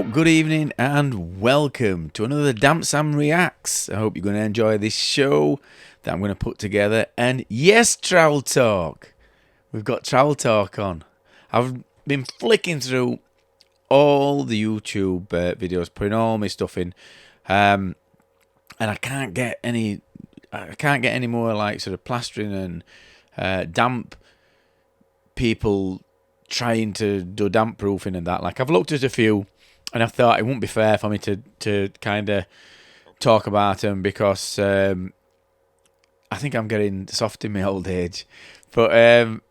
Hello, good evening, and welcome to another DampSam Reacts. I hope you're going to enjoy this show that I'm going to put together. And yes, Trowel Talk. We've got Trowel Talk on. I've been flicking through all the YouTube videos, putting all my stuff in, and I can't get any more like sort of plastering and damp people trying to do damp proofing and that. Like, I've looked at a few and I thought it wouldn't be fair for me to kind of talk about them because I think I'm getting soft in my old age. But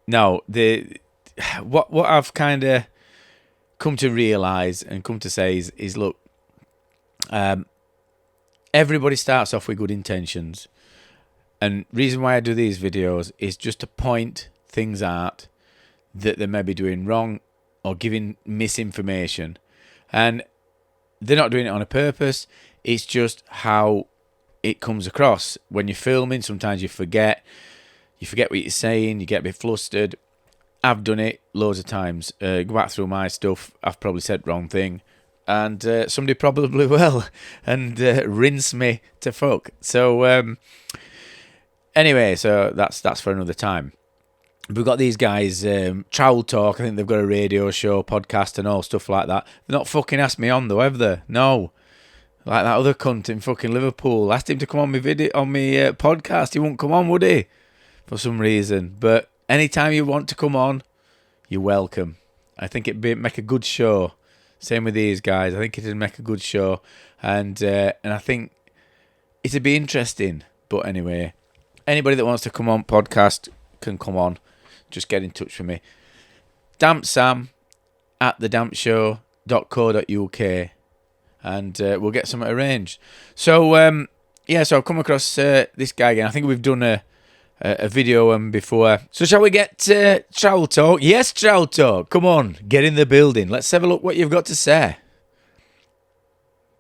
no, what I've kind of come to realise and come to say is look, everybody starts off with good intentions, and reason why I do these videos is just to point things out that they may be doing wrong or giving misinformation. And they're not doing it on a purpose. It's just how it comes across. When you're filming, sometimes you forget what you're saying, you get a bit flustered. I've done it loads of times. Go back through my stuff, I've probably said the wrong thing, and somebody probably will, and rinse me to fuck. So anyway, so that's for another time. We've got these guys, Trowel Talk. I think they've got a radio show, podcast, and all stuff like that. They've not fucking asked me on though, have they? No. Like that other cunt in fucking Liverpool. Asked him to come on my podcast. He won't come on, would he? For some reason. But anytime you want to come on, you're welcome. I think it'd make a good show. Same with these guys. I think it'd make a good show, and I think it'd be interesting. But anyway, anybody that wants to come on podcast can come on. Just get in touch with me. DampSam at thedampshow.co.uk, and we'll get something arranged. So yeah, so I've come across this guy again. I think we've done a video before. So shall we get Trowel Talk? Yes, Trowel Talk. Come on, get in the building. Let's have a look what you've got to say.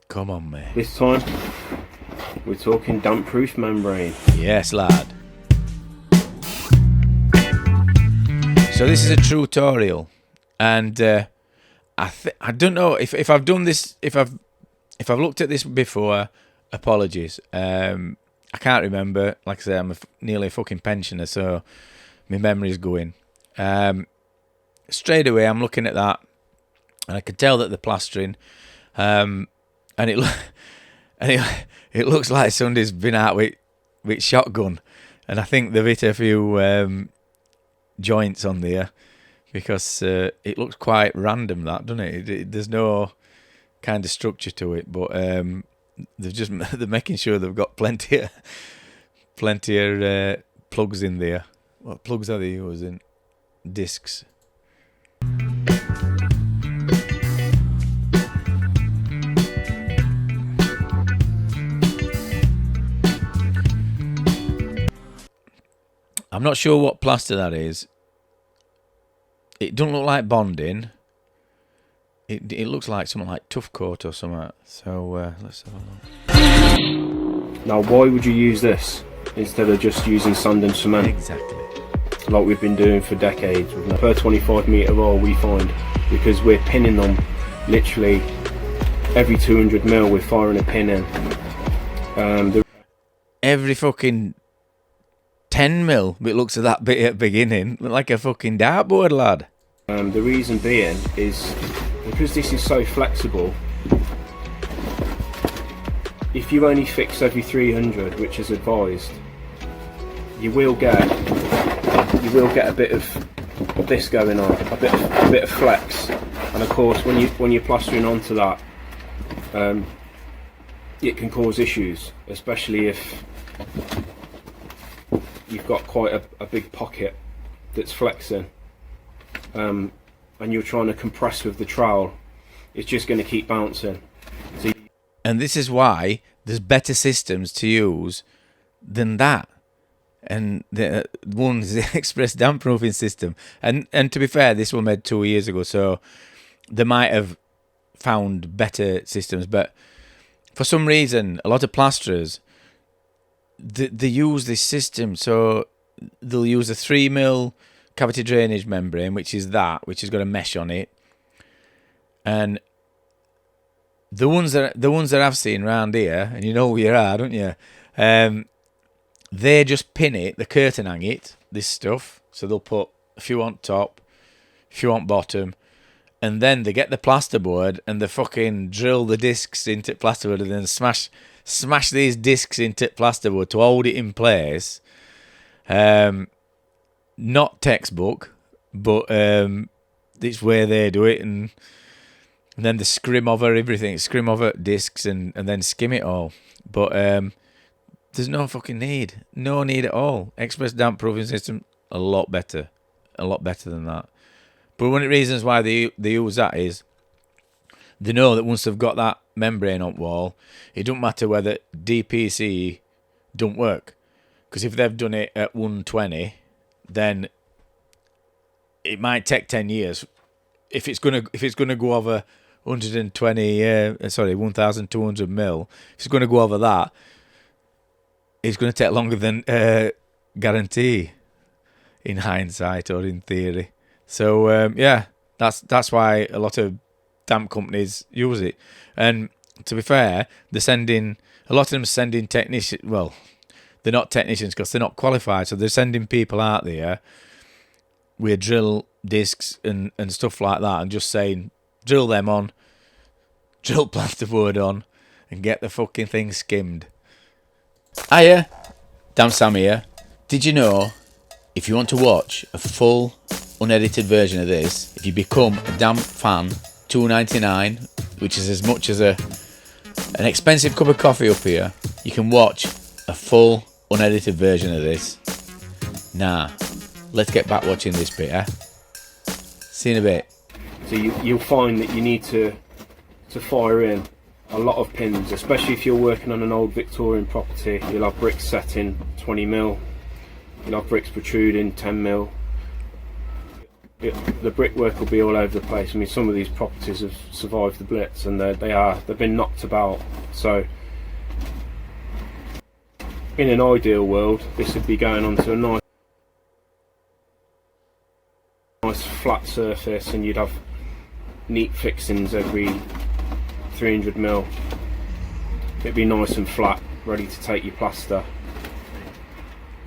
Come on, mate. This time we're talking damp-proof membrane. Yes, lad. So this is a tutorial, and I don't know if I've done this, if I've looked at this before. Apologies. I can't remember. Like I say, I'm nearly a fucking pensioner, so my memory's going. Straight away, I'm looking at that, and I can tell that they're plastering, and it looks like somebody's been out with shotgun, and I think they've hit a few joints on there, because it looks quite random, that, doesn't it? There's no kind of structure to it, but they're making sure they've got plenty of plugs in there. What plugs are they using? Discs. I'm not sure what plaster that is. It doesn't look like bonding. It looks like something like Tough Coat or something. So let's have a look. Now, why would you use this instead of just using sand and cement? Exactly. Like we've been doing for decades. Per 25 metre roll we find, because we're pinning them literally every 200 mil, we're firing a pin in. Every fucking 10 mil, it looks at that bit at the beginning, like a fucking dartboard, lad. The reason being is because this is so flexible. If you only fix every 300, which is advised, you will get a bit of this going on, a bit of flex, and of course when you're plastering onto that, it can cause issues, especially if you've got quite a big pocket that's flexing, and you're trying to compress with the trowel. It's just going to keep bouncing. And this is why there's better systems to use than that. And the one is the express damp proofing system. And to be fair, this was made 2 years ago, so they might have found better systems. But for some reason, a lot of plasterers, they use this system. So they'll use a 3mm cavity drainage membrane, which has got a mesh on it, and the ones that I've seen round here, and you know where you are, don't you? They just pin it, the curtain hang it, this stuff. So they'll put a few on top, a few on bottom, and then they get the plasterboard and they fucking drill the discs into plasterboard and then smash these discs into plasterboard to hold it in place. Not textbook, but it's where they do it, and then they scrim over everything, scrim over discs and then skim it all. But there's no fucking need. No need at all. Express damp proofing system, a lot better than that. But one of the reasons why they use that is they know that once they've got that membrane on wall, it don't matter whether DPC don't work. Because if they've done it at 120, then it might take 10 years. If it's gonna go over 1,200 mil, if it's gonna go over that, it's gonna take longer than guarantee, in hindsight or in theory. So yeah, that's why a lot of damp companies use it. And to be fair, a lot of them sending technicians. Well, they're not technicians because they're not qualified, so they're sending people out there with drill discs and stuff like that, and just saying, drill them on, drill plasterboard on, and get the fucking thing skimmed. Hiya, DampSam here. Did you know, if you want to watch a full unedited version of this, if you become a damp fan, $2.99, which is as much as an expensive cup of coffee up here, you can watch a full unedited version of this. Nah, let's get back watching this bit, eh? See you in a bit. So you'll find that you need to fire in a lot of pins, especially if you're working on an old Victorian property. You'll have bricks set in 20 mil, you'll have bricks protruding 10 mil. The brickwork will be all over the place. I mean, some of these properties have survived the Blitz, and they've been knocked about. So in an ideal world, this would be going onto a nice flat surface, and you'd have neat fixings every 300 mil. It'd be nice and flat, ready to take your plaster.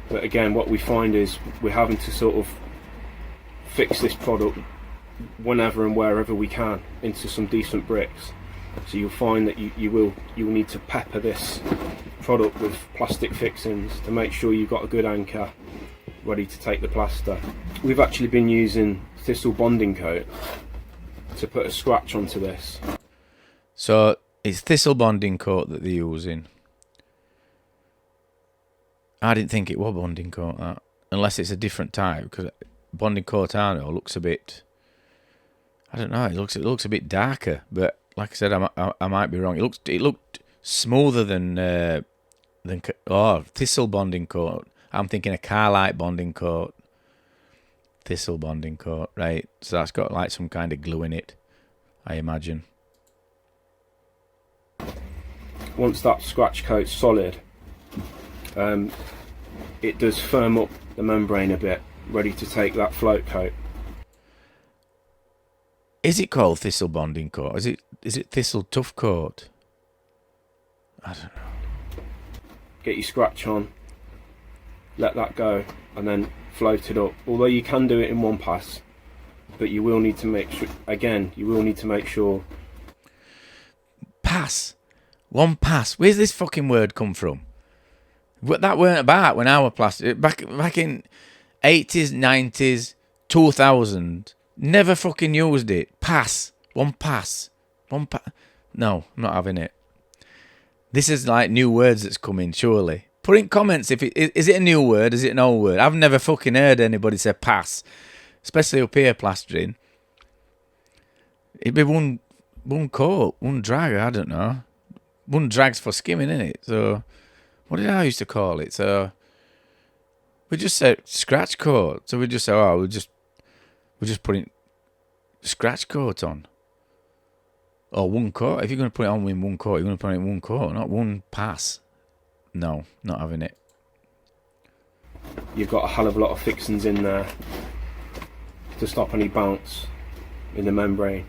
But again, what we find is we're having to sort of fix this product whenever and wherever we can into some decent bricks. So you'll find that you'll need to pepper this product with plastic fixings to make sure you've got a good anchor ready to take the plaster. We've actually been using thistle bonding coat to put a scratch onto this. So it's thistle bonding coat that they're using. I didn't think it was bonding coat, that, unless it's a different type, because bonding coat I know looks a bit, I don't know, it looks a bit darker, but like I said, I might be wrong. It looked smoother than thistle bonding coat. I'm thinking a Carlite bonding coat. Thistle bonding coat, right? So that's got like some kind of glue in it, I imagine. Once that scratch coat's solid, it does firm up the membrane a bit, ready to take that float coat. Is it called thistle bonding coat? Is it thistle tough coat? I don't know. Get your scratch on, let that go, and then float it up. Although you can do it in one pass, but you will need to make sure, again, Pass. One pass. Where's this fucking word come from? That weren't about when I was plastic. Back in 80s, 90s, 2000. Never fucking used it. Pass. One pass. No, I'm not having it. This is like new words that's coming, surely. Put in comments if is it a new word, is it an old word? I've never fucking heard anybody say pass. Especially up here plastering. It'd be one coat, one drag, I don't know. One drag's for skimming, innit? So what did I used to call it? So we just said scratch coat. So we just say, oh, we're just putting scratch coat on. Or one coat. If you're going to put it on in one coat, you're going to put it in one coat, not one pass. No, not having it. You've got a hell of a lot of fixings in there to stop any bounce in the membrane.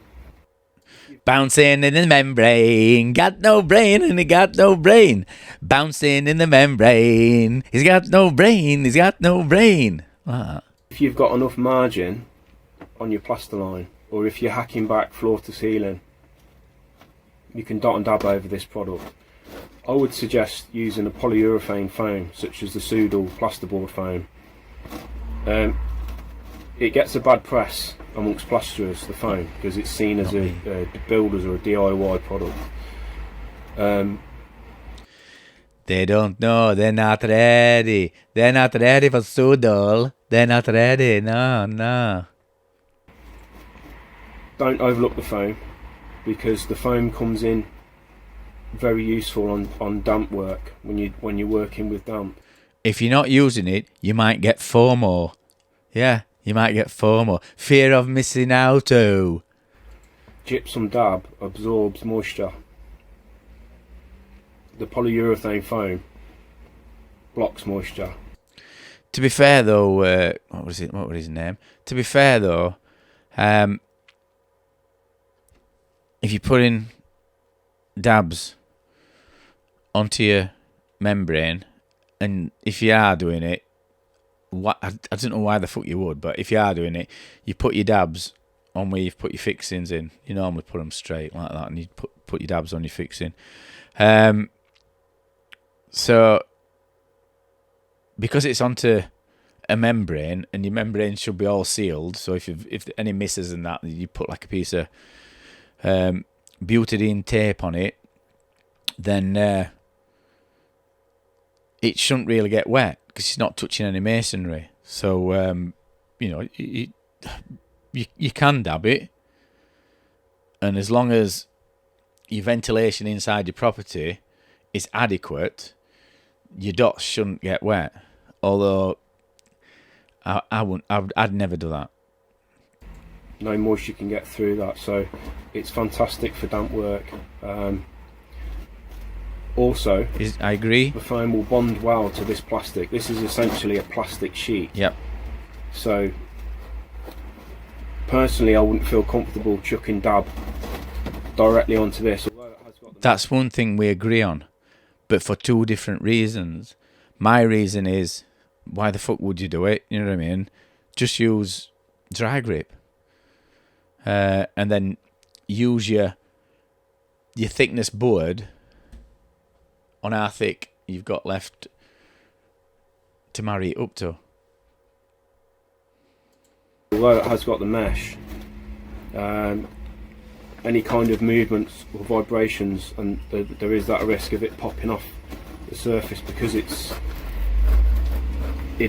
Bouncing in the membrane, got no brain and he got no brain. Bouncing in the membrane, he's got no brain, he's got no brain. Like if you've got enough margin on your plaster line, or if you're hacking back floor to ceiling, you can dot and dab over this product. I would suggest using a polyurethane foam such as the Soodle plasterboard foam. It gets a bad press amongst plasterers, the foam, because it's seen as a builder's or a DIY product. they don't know, they're not ready. They're not ready for Soodle. They're not ready, no. Don't overlook the foam, because the foam comes in very useful on damp work when you're working with damp. If you're not using it, you might get FOMO. Yeah, you might get FOMO. Fear of missing out. Oh. Gypsum dab absorbs moisture. The polyurethane foam blocks moisture. To be fair though, what was his name? To be fair though, if you put in dabs onto your membrane, and if you are doing it, I don't know why the fuck you would, but if you are doing it, you put your dabs on where you've put your fixings in. You normally put them straight like that, and you put your dabs on your fixing. So because it's onto a membrane, and your membrane should be all sealed, so if any misses and that, you put like a piece of butadiene tape on it, then it shouldn't really get wet because it's not touching any masonry. So you can dab it, and as long as your ventilation inside your property is adequate, your dots shouldn't get wet. Although I'd never do that. No moisture can get through that, so it's fantastic for damp work. Also, I agree. The foam will bond well to this plastic. This is essentially a plastic sheet. Yep. So, personally, I wouldn't feel comfortable chucking dab directly onto this. That's one thing we agree on, but for two different reasons. My reason is, why the fuck would you do it? You know what I mean? Just use dry grip, and then use your thickness board on how thick you've got left to marry it up to. Although it has got the mesh, any kind of movements or vibrations, and there is that risk of it popping off the surface, because it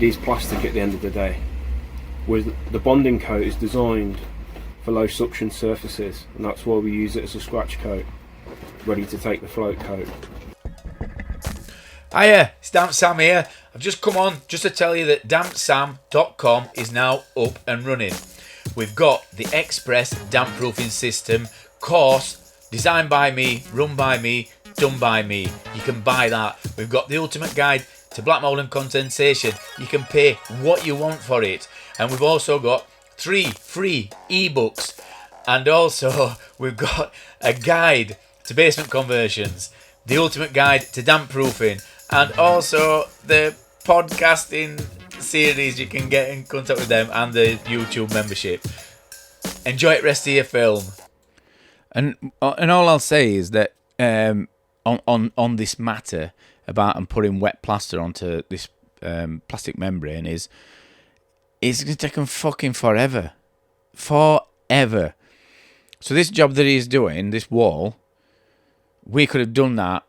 is plastic at the end of the day. Whereas the bonding coat is designed for low suction surfaces, and that's why we use it as a scratch coat, ready to take the float coat. Hiya, it's DampSam here. I've just come on just to tell you that DampSam.com is now up and running. We've got the Express damp proofing system course, designed by me, run by me, done by me. You can buy that. We've got the ultimate guide to black mold and condensation. You can pay what you want for it. And we've also got 3 free ebooks. And also we've got a guide to basement conversions, the ultimate guide to damp proofing, and also the podcasting series. You can get in contact with them, and the YouTube membership. Enjoy the rest of your film. And all I'll say is that on this matter about and putting wet plaster onto this plastic membrane is, it's going to take them fucking forever. Forever. So this job that he's doing, this wall, we could have done that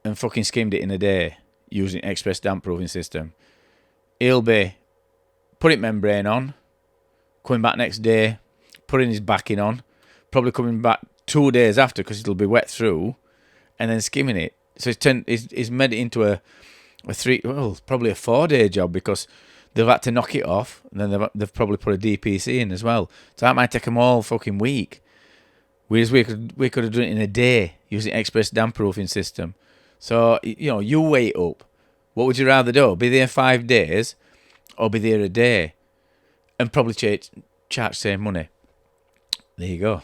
and fucking skimmed it in a day using Express damp proofing system. He'll be putting membrane on, coming back next day, putting his backing on, probably coming back 2 days after because it'll be wet through, and then skimming it. So he's made it into a probably a 4-day job, because they've had to knock it off, and then they've probably put a DPC in as well. So that might take them all fucking week. Whereas we could have done it in a day using Express damp proofing system. So, you weigh it up. What would you rather do? Be there 5 days, or be there a day, and probably charge same money? There you go.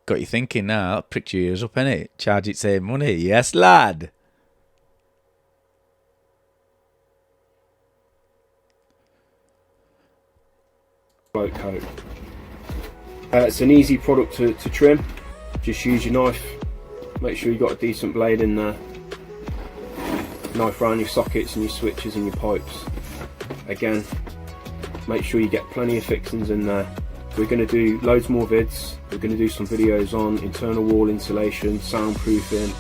Got you thinking now. That pricked your ears up, innit? Charge it same money. Yes, lad. Float coat. It's an easy product to trim. Just use your knife. Make sure you've got a decent blade in there. Knife around your sockets and your switches and your pipes. Again, make sure you get plenty of fixings in there. We're going to do loads more vids. We're going to do some videos on internal wall insulation, soundproofing,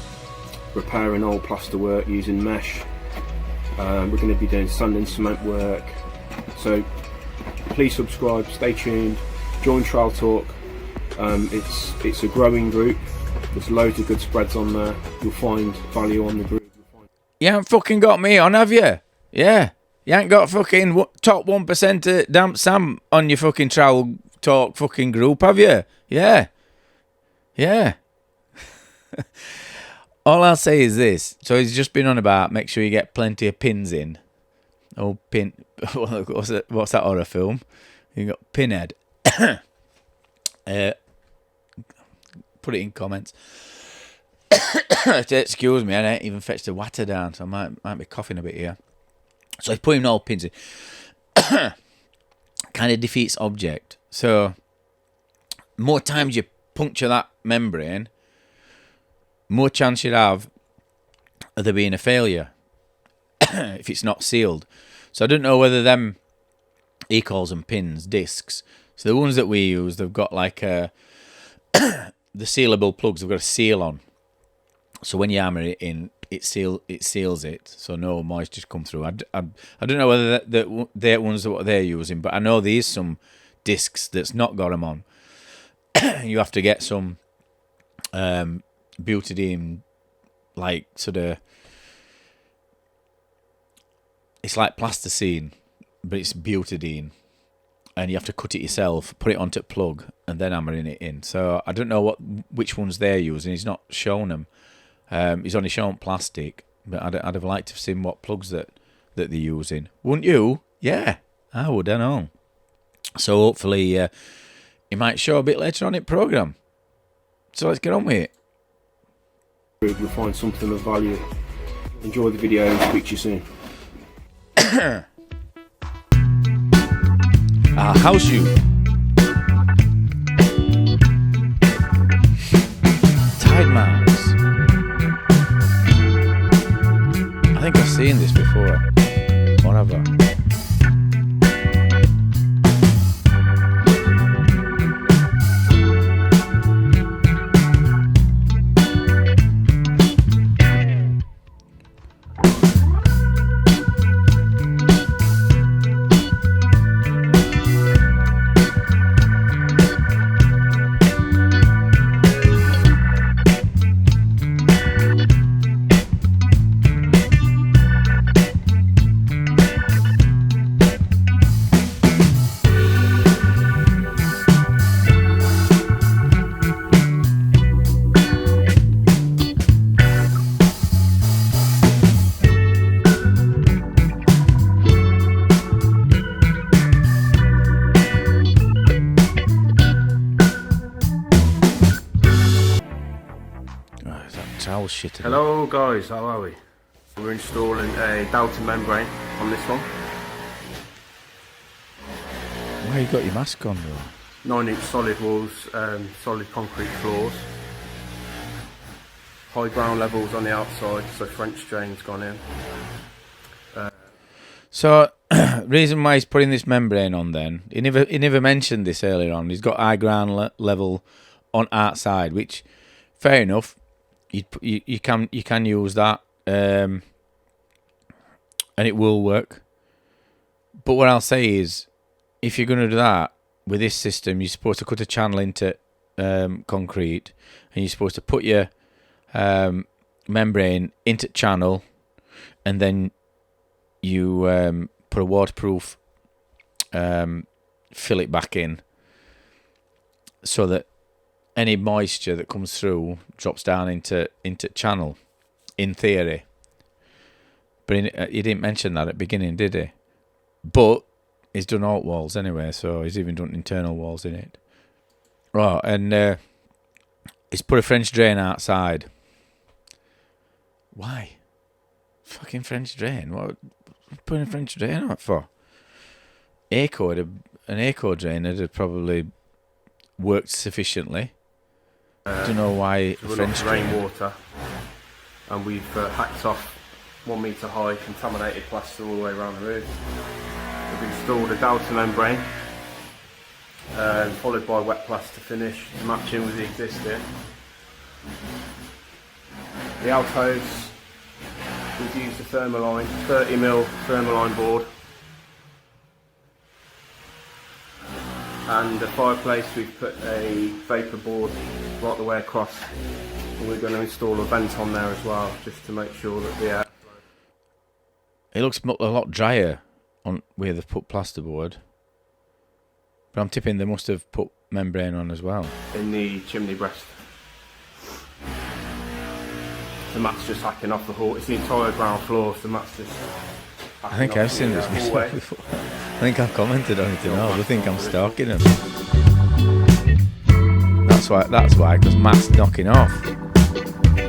repairing old plaster work using mesh. We're going to be doing sand and cement work. So please subscribe, stay tuned, join Trowel Talk. It's a growing group. There's loads of good spreads on there. You'll find value on the group. You haven't fucking got me on, have you? Yeah. You ain't got fucking top 1% of DampSam on your fucking Trowel Talk fucking group, have you? Yeah. Yeah. All I'll say is this. So he's just been on about make sure you get plenty of pins in. Oh, pin. What's that horror film? You got Pinhead. Put it in comments. Excuse me, I ain't even fetched the water down, so I might be coughing a bit here. So he's putting all pins in. Kind of defeats object. So more times you puncture that membrane, more chance you have of there being a failure if it's not sealed. So I don't know whether them, he calls them pins, discs. So the ones that we use, they've got like the sealable plugs. They've got a seal on. So when you hammer it in, it seals it, so no moisture come through. I don't know whether they're ones that what they're using, but I know there is some discs that's not got them on. You have to get some butadiene, like sort of. It's like plasticine, but it's butadiene, and you have to cut it yourself, put it onto a plug, and then hammering it in. So I don't know which ones they're using. He's not shown them. He's only shown plastic, but I'd have liked to have seen what plugs that they're using. Wouldn't you? Yeah, I would. I know. So hopefully he might show a bit later on in the programme. So let's get on with it. You'll find something of value. Enjoy the video and speak to you soon. House you. Tide marks. I think I've seen this before. Whatever. Shit. Hello guys, how are we? We're installing a DampSam membrane on this one. Why you got your mask on though? 9-inch solid walls, solid concrete floors. High ground levels on the outside, so French drain's gone in. So, reason why he's putting this membrane on then, he never mentioned this earlier on. He's got high ground level on outside, which, fair enough. You can use that, and it will work. But what I'll say is, if you're going to do that with this system, you're supposed to cut a channel into concrete, and you're supposed to put your membrane into channel, and then you put a waterproof fill it back in, so that any moisture that comes through drops down into channel, in theory. But he didn't mention that at the beginning, did he? But he's done alt walls anyway, so he's even done internal walls in it. Right, and is put a French drain outside. Why? Fucking French drain. What putting a French drain out for? An Aco drain would have probably worked sufficiently. I don't know why French rainwater, and we've hacked off 1 metre high contaminated plaster all the way around the roof. We've installed a DampSam membrane, followed by wet plaster finish to match in with the existing. The alcoves, we've used a Thermaline, 30mm Thermaline board. And the fireplace, we've put a vapor board right the way across, and we're going to install a vent on there as well, just to make sure that the air. It looks a lot drier on where they've put plasterboard, but I'm tipping they must have put membrane on as well. In the chimney breast, the mat's just hacking off the wall. It's the entire ground floor, so the mat's just. I think I've seen this myself before. I think I've commented on it and all. I think I'm stalking them. That's why, because Matt's knocking off.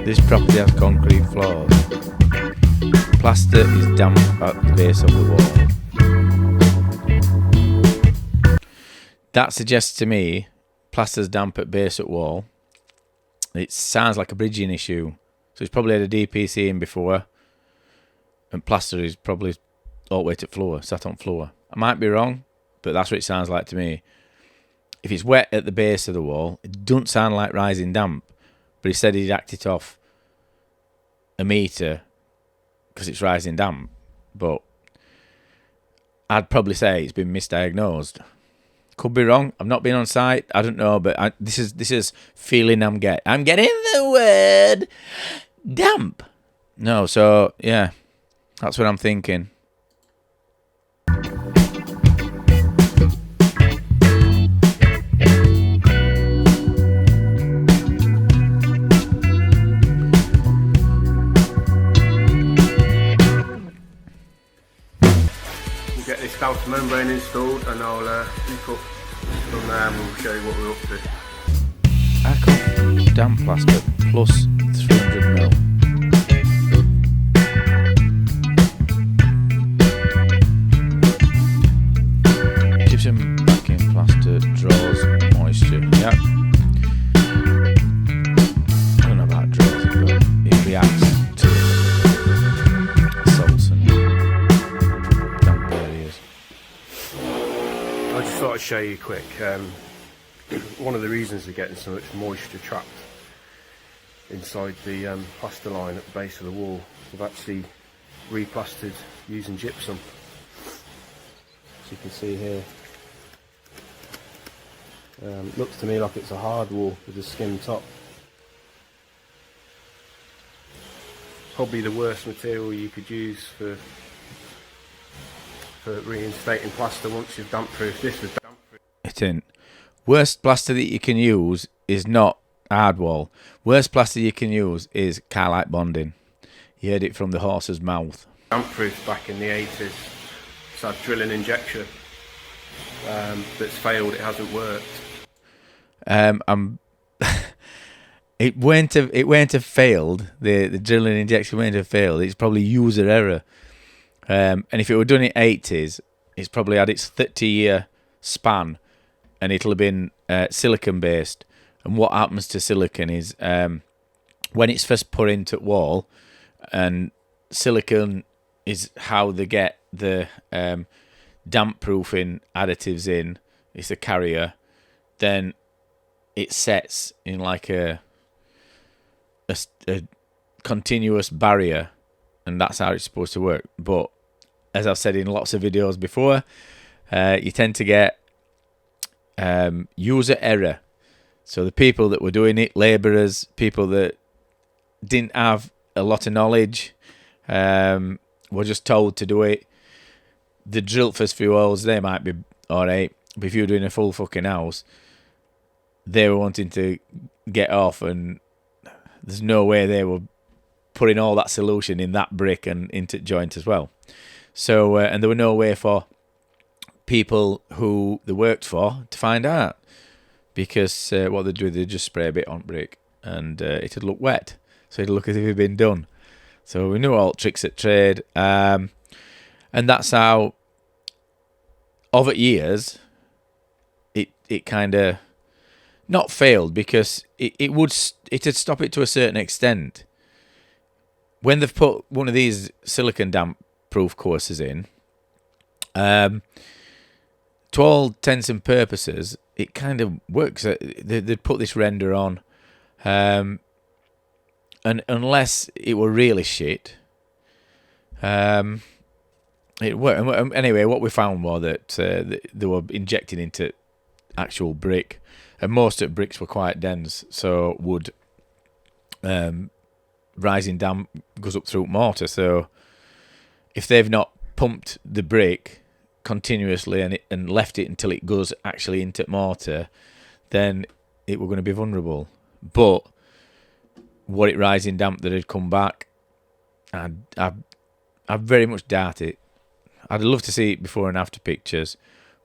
This property has concrete floors. Plaster is damp at the base of the wall. That suggests to me plaster's damp at base at wall. It sounds like a bridging issue. So it's probably had a DPC in before. And plaster is probably all the way to floor, sat on floor. I might be wrong, but that's what it sounds like to me. If it's wet at the base of the wall, it doesn't sound like rising damp. But he said he'd hacked it off a metre because it's rising damp. But I'd probably say it's been misdiagnosed. Could be wrong. I've not been on site. I don't know, but this is feeling I'm getting. I'm getting the word damp. No, so yeah. That's what I'm thinking. We'll get this DampSam membrane installed, and I'll hook up from there and we'll show you what we're up to. Aco damp plaster plus 300ml. Gypsum backing plaster draws moisture. Yep. I don't know about draws, but it reacts to salts and damp areas. I just thought I'd show you quick. One of the reasons we're getting so much moisture trapped inside the plaster line at the base of the wall, we've actually replastered using gypsum. As you can see here. Looks to me like it's a hard wall with a skim top. Probably the worst material you could use for reinstating plaster once you've damp proofed. This was damp proof. It ain't. Worst plaster that you can use is not hard wall. Worst plaster you can use is Carlite bonding. You heard it from the horse's mouth. Damp proof back in the 80s. It's had drilling injection that's failed. It hasn't worked. It won't have failed. The drilling injection won't have failed. It's probably user error. And if it were done in 80s, it's probably had its 30-year span, and it'll have been silicon based. And what happens to silicon is when it's first put into wall, and silicon is how they get the damp proofing additives in. It's a carrier. Then it sets in like a continuous barrier, and that's how it's supposed to work. But as I've said in lots of videos before, you tend to get user error. So the people that were doing it, labourers, people that didn't have a lot of knowledge, were just told to do it. The drill first few holes, they might be alright, but if you're doing a full fucking house, they were wanting to get off, and there's no way they were putting all that solution in that brick and into joint as well. So, and there were no way for people who they worked for to find out, because what they do, they just spray a bit on brick and it'd look wet, so it'd look as if it'd been done. So we knew all tricks at trade, and that's how, over years, it kind of not failed, because it'd stop it to a certain extent. When they've put one of these silicon damp proof courses in, to all intents and purposes, it kind of works. They'd put this render on, and unless it were really shit, it worked. Anyway, what we found was that they were injected into actual brick, and most of the bricks were quite dense, so would rising damp goes up through mortar. So if they've not pumped the brick continuously and left it until it goes actually into mortar, then it were going to be vulnerable. But what it rising damp that had come back, I very much doubt it. I'd love to see it before and after pictures,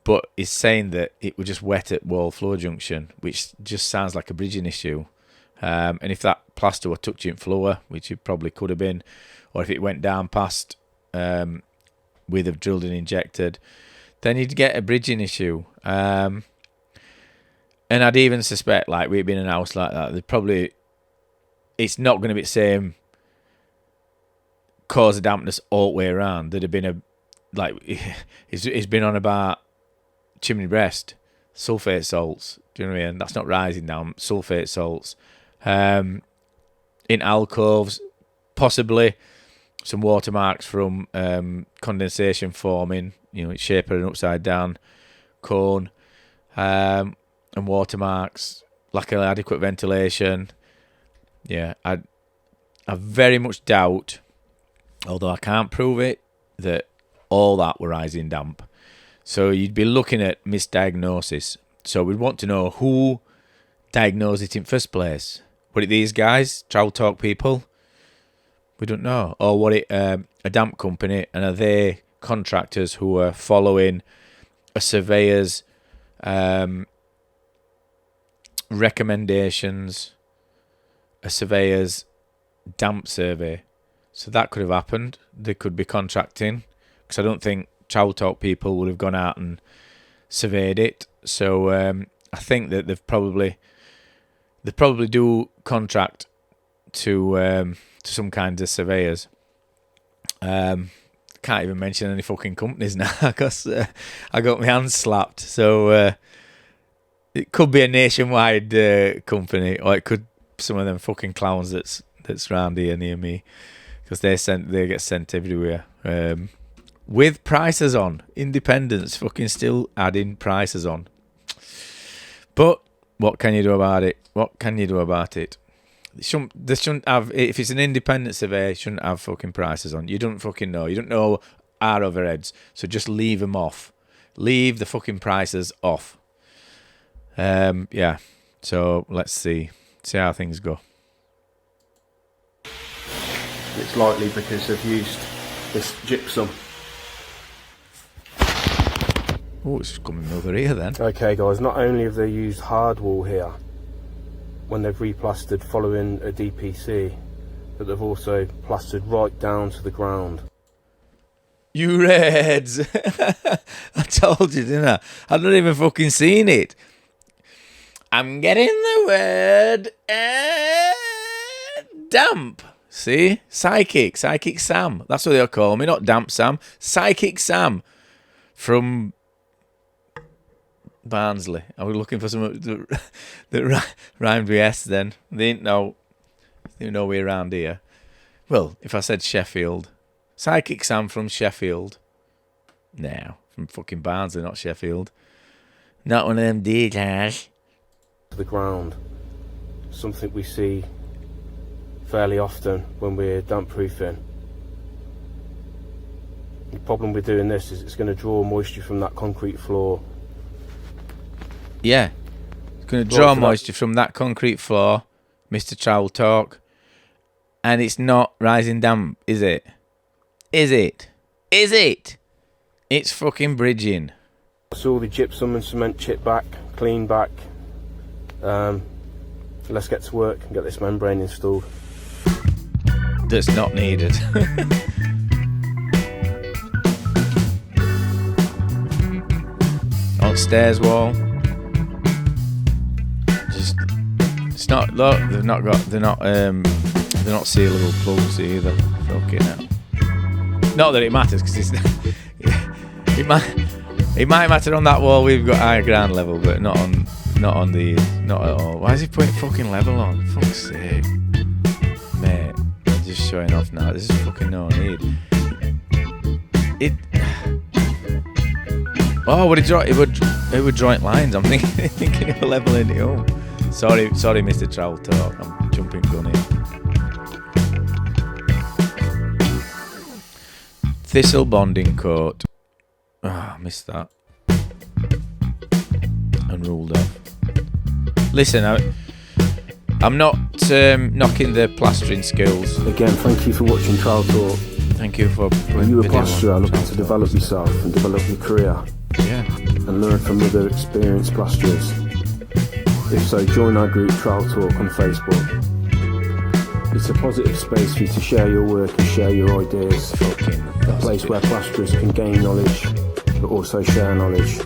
but it's saying that it was just wet at wall floor junction, which just sounds like a bridging issue. And if that plaster were touching floor, which it probably could have been, or if it went down past with a drilled and injected, then you'd get a bridging issue. And I'd even suspect, like, we'd been in a house like that, it's not going to be the same cause of dampness all the way around. There'd have been it's been on about chimney breast, sulfate salts. Do you know what I mean? That's not rising damp, sulfate salts. In alcoves, possibly some watermarks from condensation forming, shape of an upside down cone, and watermarks, lack of adequate ventilation. Yeah, I very much doubt, although I can't prove it, that all that were rising damp. So you'd be looking at misdiagnosis. So we'd want to know who diagnosed it in first place. Were it these guys, Trowel Talk people? We don't know. Or were it a damp company, and are they contractors who are following a surveyor's recommendations, a surveyor's damp survey? So that could have happened. They could be contracting, because I don't think Trowel Talk people would have gone out and surveyed it. So I think that they probably do contract to some kinds of surveyors. Can't even mention any fucking companies now, because I got my hands slapped. So it could be a nationwide company, or it could some of them fucking clowns that's round here near me, because they get sent everywhere. With prices on. Independents fucking still adding prices on. But what can you do about it? They shouldn't have, if it's an independent survey, shouldn't have fucking prices on. You don't fucking know. You don't know our overheads. So just leave them off. Leave the fucking prices off. Yeah. So let's see how things go. It's likely because they've used this gypsum. Oh, it's coming over here then. Okay guys, not only have they used hard wall here when they've replastered following a DPC, but they've also plastered right down to the ground. You Reds! I told you, didn't I? I've not even fucking seen it. I'm getting the word damp. See? Psychic Sam. That's what they'll call me, not DampSam. Psychic Sam from Barnsley. I was looking for something that rhymed with S then. They didn't know we're around here. Well, if I said Sheffield. Psychic Sam from Sheffield. No, from fucking Barnsley, not Sheffield. Not one of them details. The ground. Something we see fairly often when we're damp proofing. The problem with doing this is it's going to draw moisture from that concrete floor. Yeah, it's going to draw moisture from that concrete floor, Mr. Trowel Talk, and it's not rising damp, is it? Is it? It's fucking bridging. So all the gypsum and cement chip back, clean back. let's get to work and get this membrane installed. That's not needed. On stairs wall. Just it's not. Look, they're not sealable plugs either. Fucking hell. Not that it matters, because it's it might matter on that wall. We've got higher ground level, but not on these. Not at all. Why is he putting fucking level on? Fuck's sake, mate. I'm just showing off now. This is fucking no need. Oh, would it would joint lines? I'm thinking of leveling it up. Sorry, Mr. Trowel Talk. I'm jumping gun here. Thistle bonding coat. I missed that. And ruled off. Listen, I'm not knocking the plastering skills. Again, thank you for watching Trowel Talk. Thank you for Are you a plasterer looking to develop yourself and develop your career? Yeah. And learn from other experienced plasterers? If so, join our group Trowel Talk on Facebook. It's a positive space for you to share your work and share your ideas. A place where plasterers can gain knowledge, but also share knowledge.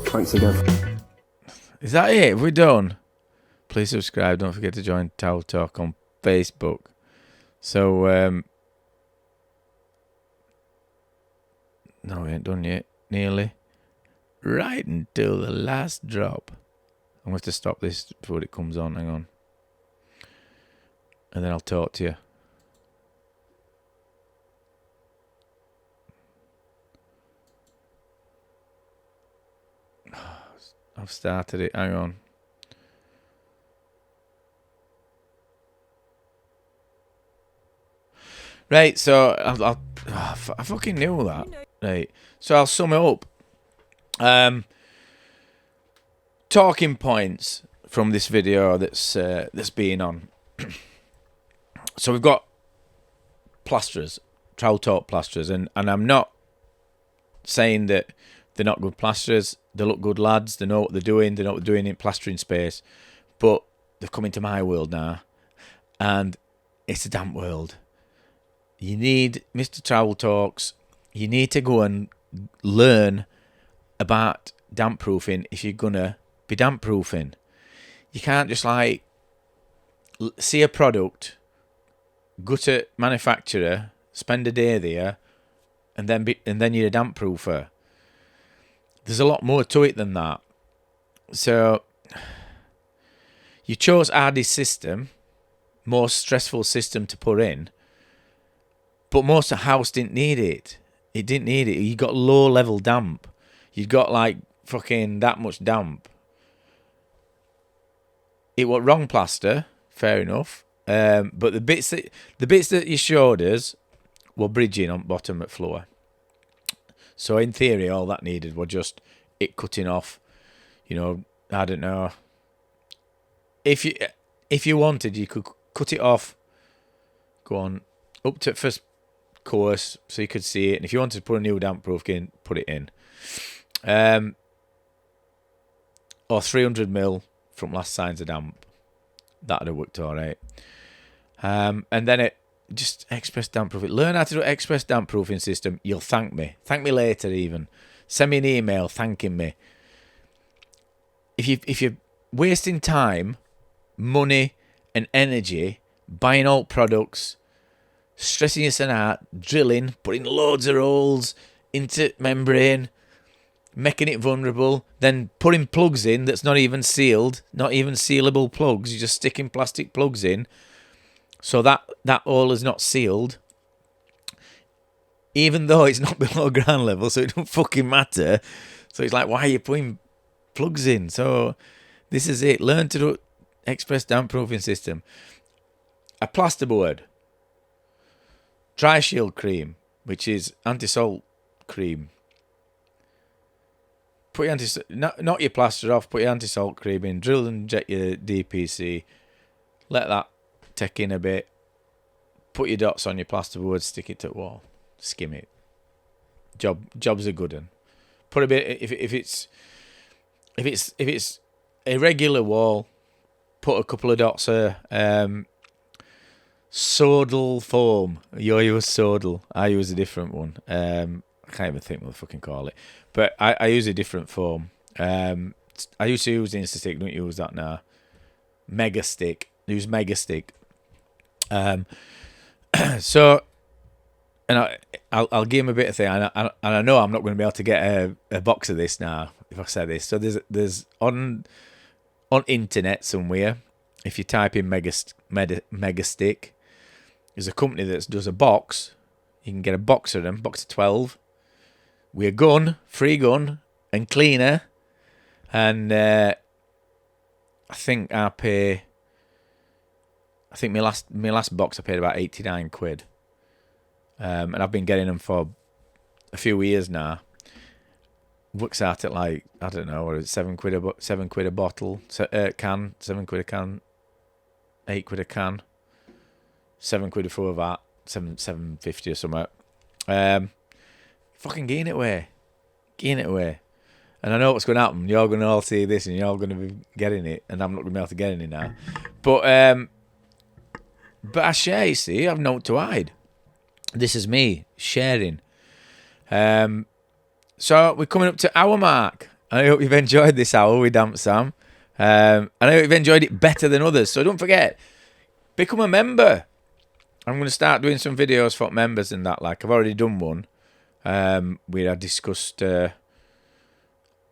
Thanks again. Is that it? We're done. Please subscribe. Don't forget to join Trowel Talk on Facebook. So, no, we ain't done yet. Nearly. Right until the last drop. I'm going to have to stop this before it comes on. Hang on. And then I'll talk to you. I've started it. Hang on. Right, so I fucking knew that. Right, so I'll sum it up. Talking points from this video that's been on. So we've got plasterers, Trowel Talk plasterers, and I'm not saying that they're not good plasterers. They look good lads. They know what they're doing. They know what they're doing in plastering space. But they've come into my world now, and it's a damp world. You need Mr. Trowel Talks. You need to go and learn about damp proofing if you're gonna be damp proofing. You can't just like see a product, go to manufacturer, spend a day there, and then you're a damp proofer. There's a lot more to it than that. So you chose hardest system, most stressful system to put in, but most of the house didn't need it. It didn't need it. You got low level damp. You got like fucking that much damp. It was wrong plaster, fair enough. But the bits that you showed us were bridging on bottom at floor. So in theory, all that needed was just it cutting off. You know, I don't know. If you wanted, you could cut it off. Go on up to first course so you could see it. And if you wanted to put a new damp proof in, put it in. Or 300mm from last signs of damp. That'd have worked all right. And then it just express damp proofing. Learn how to do express damp proofing system. You'll thank me. Thank me later even. Send me an email thanking me. If you're wasting time, money and energy buying old products, stressing yourself out, drilling, putting loads of holes into membrane, making it vulnerable, then putting plugs in that's not even sealed, not even sealable plugs, you're just sticking plastic plugs in, so that hole is not sealed, even though it's not below ground level, so it don't fucking matter. So it's like, why are you putting plugs in? So this is it. Learn to do express damp proofing system. A plasterboard, dry shield cream, which is anti-salt cream. Put your knock your plaster off, put your anti-salt cream in, drill and inject your DPC, let that take in a bit, put your dots on your plasterboard, stick it to the wall, skim it. Job's a good one. Put a bit if it's a regular wall, put a couple of dots of sodal foam. You use sodal. I use a different one. I can't even think what I fucking call it. But I use a different foam. I used to use Instastick. Don't use that now. Mega Stick. Use Mega Stick. So, and I'll give him a bit of thing. And I know I'm not going to be able to get a box of this now if I say this. So there's on internet somewhere, if you type in Mega Stick, there's a company that does a box. You can get a box of them, box of 12, with a gun, free gun, and cleaner. And I think my last box I paid about 89 quid. And I've been getting them for a few years now. Works out at like, I don't know, what is it, £7 a bottle, can, £7 a can, £8 a can, £7 a full of that, £7.50 or something. Fucking getting it away. And I know what's going to happen. You're going to all see this and you're all going to be getting it, and I'm not going to be able to get any now. But I share, you see. I've no to hide. This is me sharing. So we're coming up to hour mark. I hope you've enjoyed this hour with DampSam. And I hope you've enjoyed it better than others. So don't forget, become a member. I'm going to start doing some videos for members and that. Like, I've already done one where I discussed...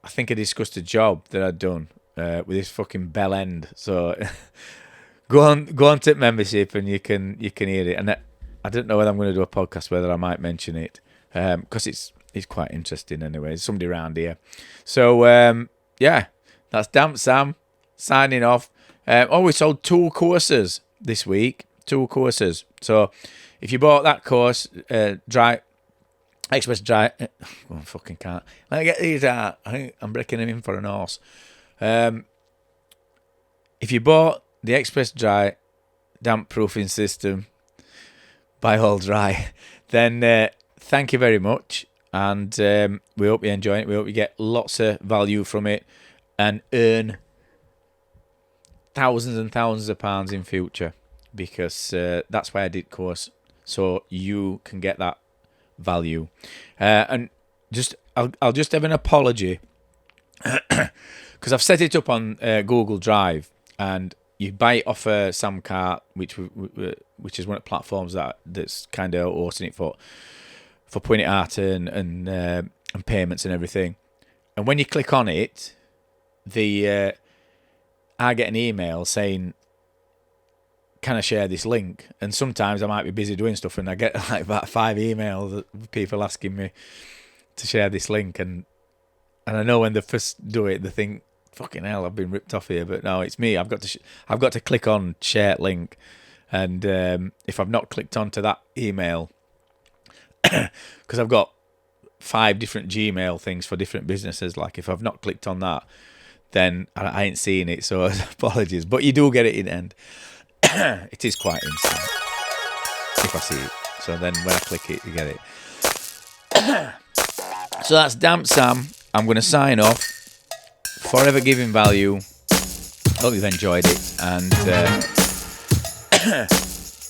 I think I discussed a job that I'd done with this fucking bell end. So go on to membership and you can hear it. And I don't know whether I'm going to do a podcast, whether I might mention it, because it's quite interesting anyway. There's somebody around here. So yeah, that's DampSam signing off. We sold 2 courses this week. 2 courses. So if you bought that course, Express Dry. I fucking can't. Let me get these out. I think I'm breaking them in for an horse. If you bought the Express Dry damp proofing system by All Dry, then thank you very much. And we hope you enjoy it. We hope you get lots of value from it and earn thousands and thousands of pounds in future, because that's why I did course, so you can get that value. And I'll just have an apology because I've set it up on Google Drive, and you buy it off Samcart, which is one of the platforms that's kind of hosting it for putting it out and payments and everything. And when you click on it, I get an email saying, can I share this link? And sometimes I might be busy doing stuff and I get like about 5 emails of people asking me to share this link, and I know when they first do it they think, fucking hell, I've been ripped off here. But no, it's me. I've got to click on share link, and if I've not clicked onto that email, because I've got 5 different Gmail things for different businesses, like if I've not clicked on that, then I ain't seeing it, so apologies. But you do get it in the end. It is quite instant if I see it. So then when I click it, you get it. So that's DampSam. I'm going to sign off. Forever giving value. Hope you've enjoyed it. And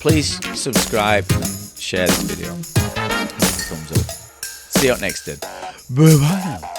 please subscribe and share this video. Thumbs up. See you next time. Bye-bye now.